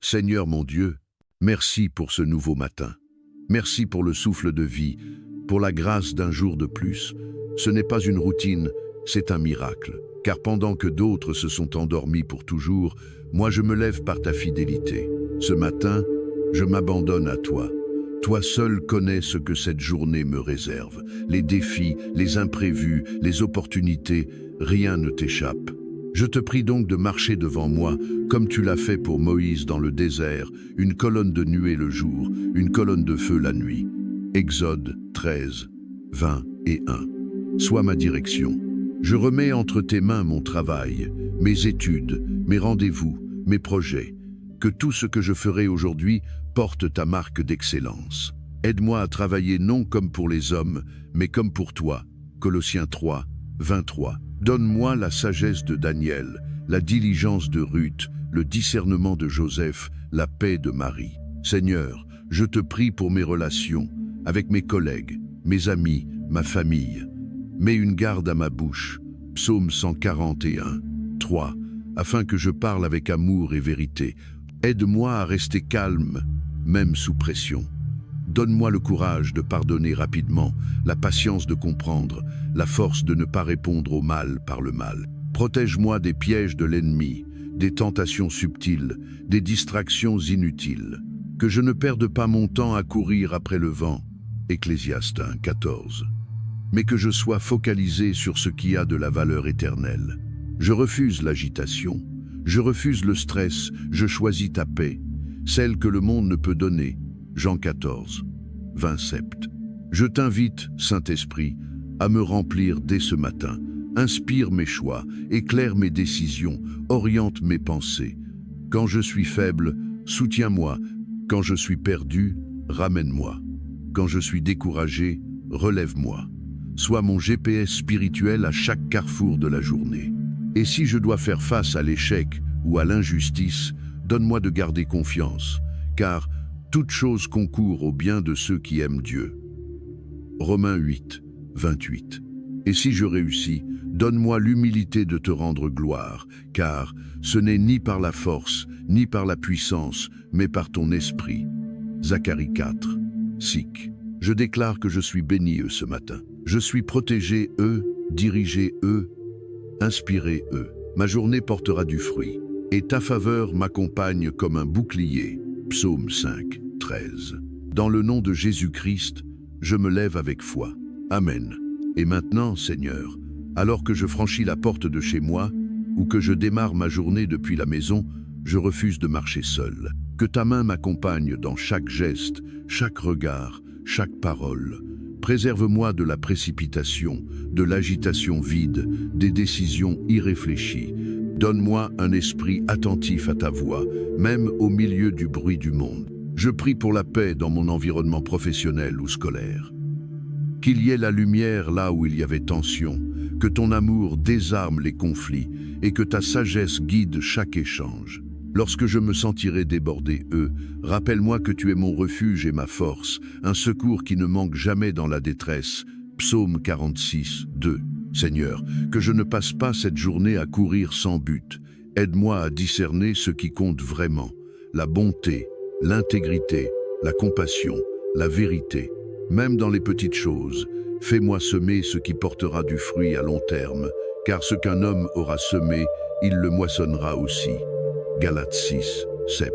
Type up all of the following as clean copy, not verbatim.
Seigneur mon Dieu, merci pour ce nouveau matin. Merci pour le souffle de vie, pour la grâce d'un jour de plus. Ce n'est pas une routine, c'est un miracle. Car pendant que d'autres se sont endormis pour toujours, moi je me lève par ta fidélité. Ce matin, je m'abandonne à toi. Toi seul connais ce que cette journée me réserve. Les défis, les imprévus, les opportunités, rien ne t'échappe. Je te prie donc de marcher devant moi, comme tu l'as fait pour Moïse dans le désert, une colonne de nuée le jour, une colonne de feu la nuit. Exode 13, 20 et 1. Sois ma direction. Je remets entre tes mains mon travail, mes études, mes rendez-vous, mes projets. Que tout ce que je ferai aujourd'hui porte ta marque d'excellence. Aide-moi à travailler non comme pour les hommes, mais comme pour toi. Colossiens 3, 23. Donne-moi la sagesse de Daniel, la diligence de Ruth, le discernement de Joseph, la paix de Marie. Seigneur, je te prie pour mes relations, avec mes collègues, mes amis, ma famille. Mets une garde à ma bouche. Psaume 141, 3. Afin que je parle avec amour et vérité. Aide-moi à rester calme, même sous pression. Donne-moi le courage de pardonner rapidement, la patience de comprendre, la force de ne pas répondre au mal par le mal. Protège-moi des pièges de l'ennemi, des tentations subtiles, des distractions inutiles. Que je ne perde pas mon temps à courir après le vent. Ecclésiaste 1, 14. Mais que je sois focalisé sur ce qui a de la valeur éternelle. Je refuse l'agitation, je refuse le stress, je choisis ta paix, celle que le monde ne peut donner. Jean 14, 27. Je t'invite, Saint-Esprit, à me remplir dès ce matin. Inspire mes choix, éclaire mes décisions, oriente mes pensées. Quand je suis faible, soutiens-moi. Quand je suis perdu, ramène-moi. Quand je suis découragé, relève-moi. Sois mon GPS spirituel à chaque carrefour de la journée. Et si je dois faire face à l'échec ou à l'injustice, donne-moi de garder confiance, car toute chose concourt au bien de ceux qui aiment Dieu. Romains 8, 28. Et si je réussis, donne-moi l'humilité de te rendre gloire, car ce n'est ni par la force, ni par la puissance, mais par ton esprit. Zacharie 4, 6. Je déclare que je suis béni ce matin. Je suis protégé dirigé inspiré Ma journée portera du fruit, et ta faveur m'accompagne comme un bouclier. Psaume 5, 13. Dans le nom de Jésus-Christ, je me lève avec foi. Amen. Et maintenant, Seigneur, alors que je franchis la porte de chez moi, ou que je démarre ma journée depuis la maison, je refuse de marcher seul. Que ta main m'accompagne dans chaque geste, chaque regard, chaque parole. Préserve-moi de la précipitation, de l'agitation vide, des décisions irréfléchies. Donne-moi un esprit attentif à ta voix, même au milieu du bruit du monde. Je prie pour la paix dans mon environnement professionnel ou scolaire. Qu'il y ait la lumière là où il y avait tension, que ton amour désarme les conflits et que ta sagesse guide chaque échange. Lorsque je me sentirai débordé, rappelle-moi que tu es mon refuge et ma force, un secours qui ne manque jamais dans la détresse. Psaume 46, 2. Seigneur, que je ne passe pas cette journée à courir sans but. Aide-moi à discerner ce qui compte vraiment, la bonté, l'intégrité, la compassion, la vérité. Même dans les petites choses, fais-moi semer ce qui portera du fruit à long terme, car ce qu'un homme aura semé, il le moissonnera aussi. Galates 6, 7.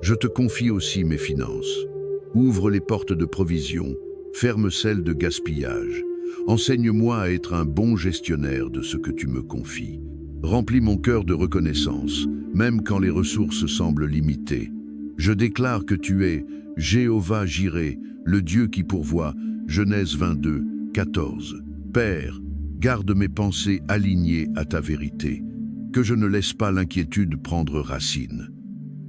Je te confie aussi mes finances. Ouvre les portes de provision, ferme celles de gaspillage. Enseigne-moi à être un bon gestionnaire de ce que tu me confies. Remplis mon cœur de reconnaissance, même quand les ressources semblent limitées. Je déclare que tu es Jéhovah Jireh, le Dieu qui pourvoit. Genèse 22, 14. Père, garde mes pensées alignées à ta vérité. Que je ne laisse pas l'inquiétude prendre racine.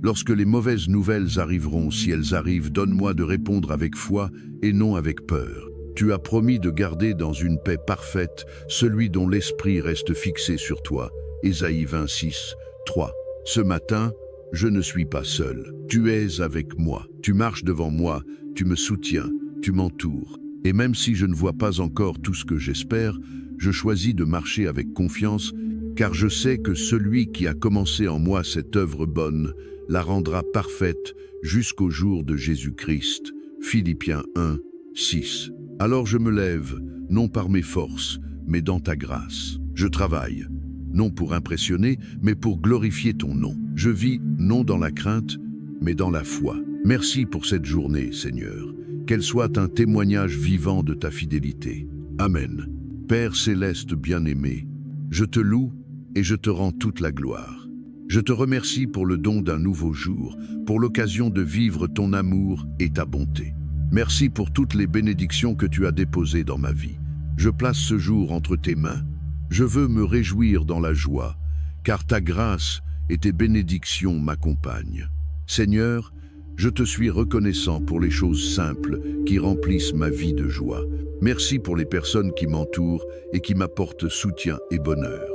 Lorsque les mauvaises nouvelles arriveront, si elles arrivent, donne-moi de répondre avec foi et non avec peur. Tu as promis de garder dans une paix parfaite celui dont l'esprit reste fixé sur toi. Ésaïe 26, 3. Ce matin, je ne suis pas seul. Tu es avec moi. Tu marches devant moi, tu me soutiens, tu m'entoures. Et même si je ne vois pas encore tout ce que j'espère, je choisis de marcher avec confiance, car je sais que celui qui a commencé en moi cette œuvre bonne la rendra parfaite jusqu'au jour de Jésus-Christ. Philippiens 1, 6. Alors je me lève, non par mes forces, mais dans ta grâce. Je travaille, non pour impressionner, mais pour glorifier ton nom. Je vis, non dans la crainte, mais dans la foi. Merci pour cette journée, Seigneur. Qu'elle soit un témoignage vivant de ta fidélité. Amen. Père céleste bien-aimé, je te loue et je te rends toute la gloire. Je te remercie pour le don d'un nouveau jour, pour l'occasion de vivre ton amour et ta bonté. Merci pour toutes les bénédictions que tu as déposées dans ma vie. Je place ce jour entre tes mains. Je veux me réjouir dans la joie, car ta grâce et tes bénédictions m'accompagnent. Seigneur, je te suis reconnaissant pour les choses simples qui remplissent ma vie de joie. Merci pour les personnes qui m'entourent et qui m'apportent soutien et bonheur.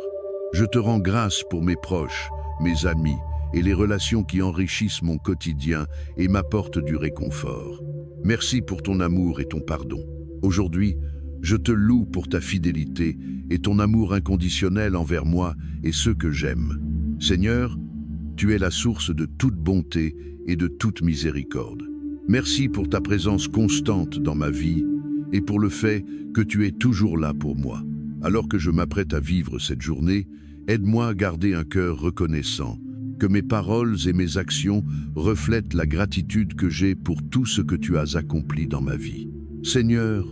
Je te rends grâce pour mes proches, mes amis et les relations qui enrichissent mon quotidien et m'apportent du réconfort. Merci pour ton amour et ton pardon. Aujourd'hui, je te loue pour ta fidélité et ton amour inconditionnel envers moi et ceux que j'aime. Seigneur, tu es la source de toute bonté et de toute miséricorde. Merci pour ta présence constante dans ma vie et pour le fait que tu es toujours là pour moi. Alors que je m'apprête à vivre cette journée, aide-moi à garder un cœur reconnaissant, que mes paroles et mes actions reflètent la gratitude que j'ai pour tout ce que tu as accompli dans ma vie. Seigneur,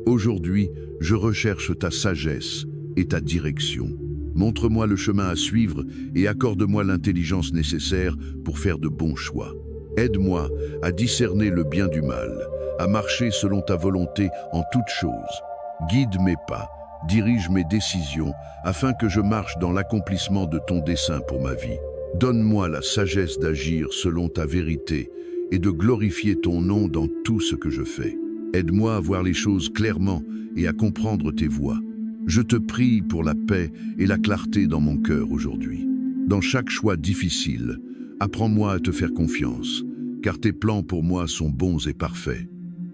aujourd'hui, je recherche ta sagesse et ta direction. Montre-moi le chemin à suivre et accorde-moi l'intelligence nécessaire pour faire de bons choix. Aide-moi à discerner le bien du mal, à marcher selon ta volonté en toutes choses. Guide mes pas, dirige mes décisions, afin que je marche dans l'accomplissement de ton dessein pour ma vie. Donne-moi la sagesse d'agir selon ta vérité et de glorifier ton nom dans tout ce que je fais. Aide-moi à voir les choses clairement et à comprendre tes voies. Je te prie pour la paix et la clarté dans mon cœur aujourd'hui. Dans chaque choix difficile, apprends-moi à te faire confiance, car tes plans pour moi sont bons et parfaits.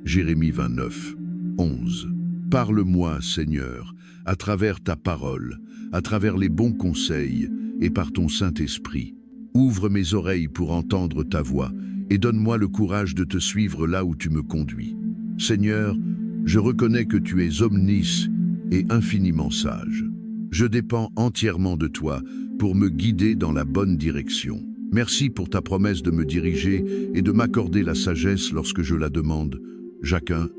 Jérémie 29, 11. Parle-moi, Seigneur, à travers ta parole, à travers les bons conseils et par ton Saint-Esprit. Ouvre mes oreilles pour entendre ta voix et donne-moi le courage de te suivre là où tu me conduis. Seigneur, je reconnais que tu es omniscient et infiniment sage. Je dépends entièrement de toi pour me guider dans la bonne direction. Merci pour ta promesse de me diriger et de m'accorder la sagesse lorsque je la demande. Jacques 1,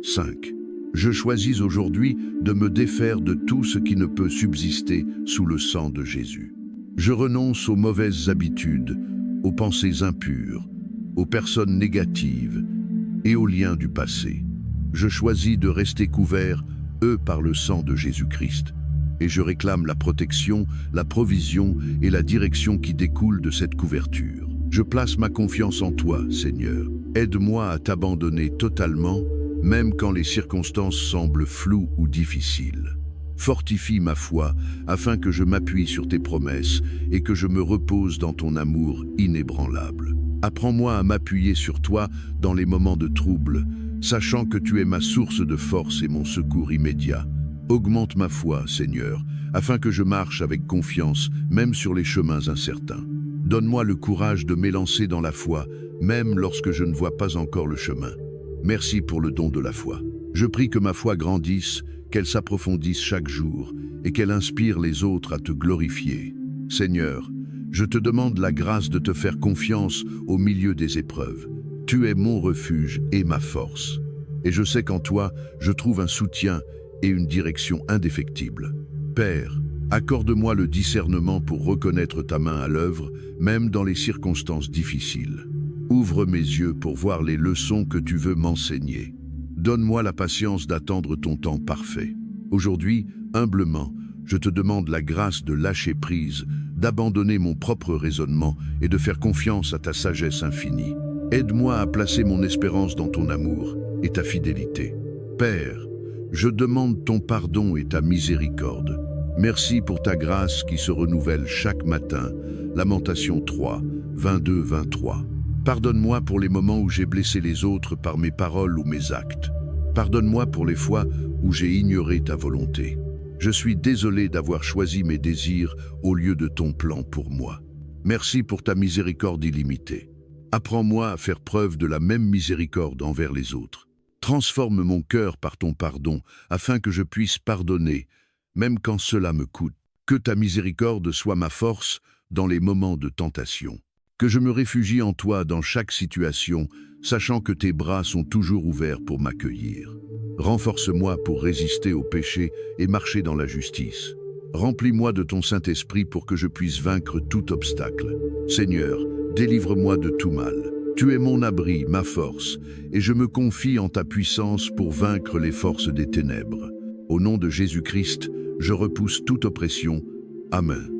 5. Je choisis aujourd'hui de me défaire de tout ce qui ne peut subsister sous le sang de Jésus. Je renonce aux mauvaises habitudes, aux pensées impures, aux personnes négatives et aux liens du passé. Je choisis de rester couvert, par le sang de Jésus-Christ. Et je réclame la protection, la provision et la direction qui découlent de cette couverture. Je place ma confiance en toi, Seigneur. Aide-moi à t'abandonner totalement, même quand les circonstances semblent floues ou difficiles. Fortifie ma foi, afin que je m'appuie sur tes promesses et que je me repose dans ton amour inébranlable. Apprends-moi à m'appuyer sur toi dans les moments de trouble, sachant que tu es ma source de force et mon secours immédiat. Augmente ma foi, Seigneur, afin que je marche avec confiance, même sur les chemins incertains. Donne-moi le courage de m'élancer dans la foi, même lorsque je ne vois pas encore le chemin. Merci pour le don de la foi. Je prie que ma foi grandisse, qu'elle s'approfondisse chaque jour et qu'elle inspire les autres à te glorifier. Seigneur, je te demande la grâce de te faire confiance au milieu des épreuves. Tu es mon refuge et ma force. Et je sais qu'en toi, je trouve un soutien et une direction indéfectible. Père, accorde-moi le discernement pour reconnaître ta main à l'œuvre, même dans les circonstances difficiles. Ouvre mes yeux pour voir les leçons que tu veux m'enseigner. Donne-moi la patience d'attendre ton temps parfait. Aujourd'hui, humblement, je te demande la grâce de lâcher prise, d'abandonner mon propre raisonnement et de faire confiance à ta sagesse infinie. Aide-moi à placer mon espérance dans ton amour et ta fidélité. Père, je demande ton pardon et ta miséricorde. Merci pour ta grâce qui se renouvelle chaque matin. Lamentation 3, 22-23. Pardonne-moi pour les moments où j'ai blessé les autres par mes paroles ou mes actes. Pardonne-moi pour les fois où j'ai ignoré ta volonté. Je suis désolé d'avoir choisi mes désirs au lieu de ton plan pour moi. Merci pour ta miséricorde illimitée. Apprends-moi à faire preuve de la même miséricorde envers les autres. Transforme mon cœur par ton pardon, afin que je puisse pardonner, même quand cela me coûte. Que ta miséricorde soit ma force dans les moments de tentation. Que je me réfugie en toi dans chaque situation, sachant que tes bras sont toujours ouverts pour m'accueillir. Renforce-moi pour résister au péché et marcher dans la justice. Remplis-moi de ton Saint-Esprit pour que je puisse vaincre tout obstacle. Seigneur, délivre-moi de tout mal. Tu es mon abri, ma force, et je me confie en ta puissance pour vaincre les forces des ténèbres. Au nom de Jésus-Christ, je repousse toute oppression. Amen.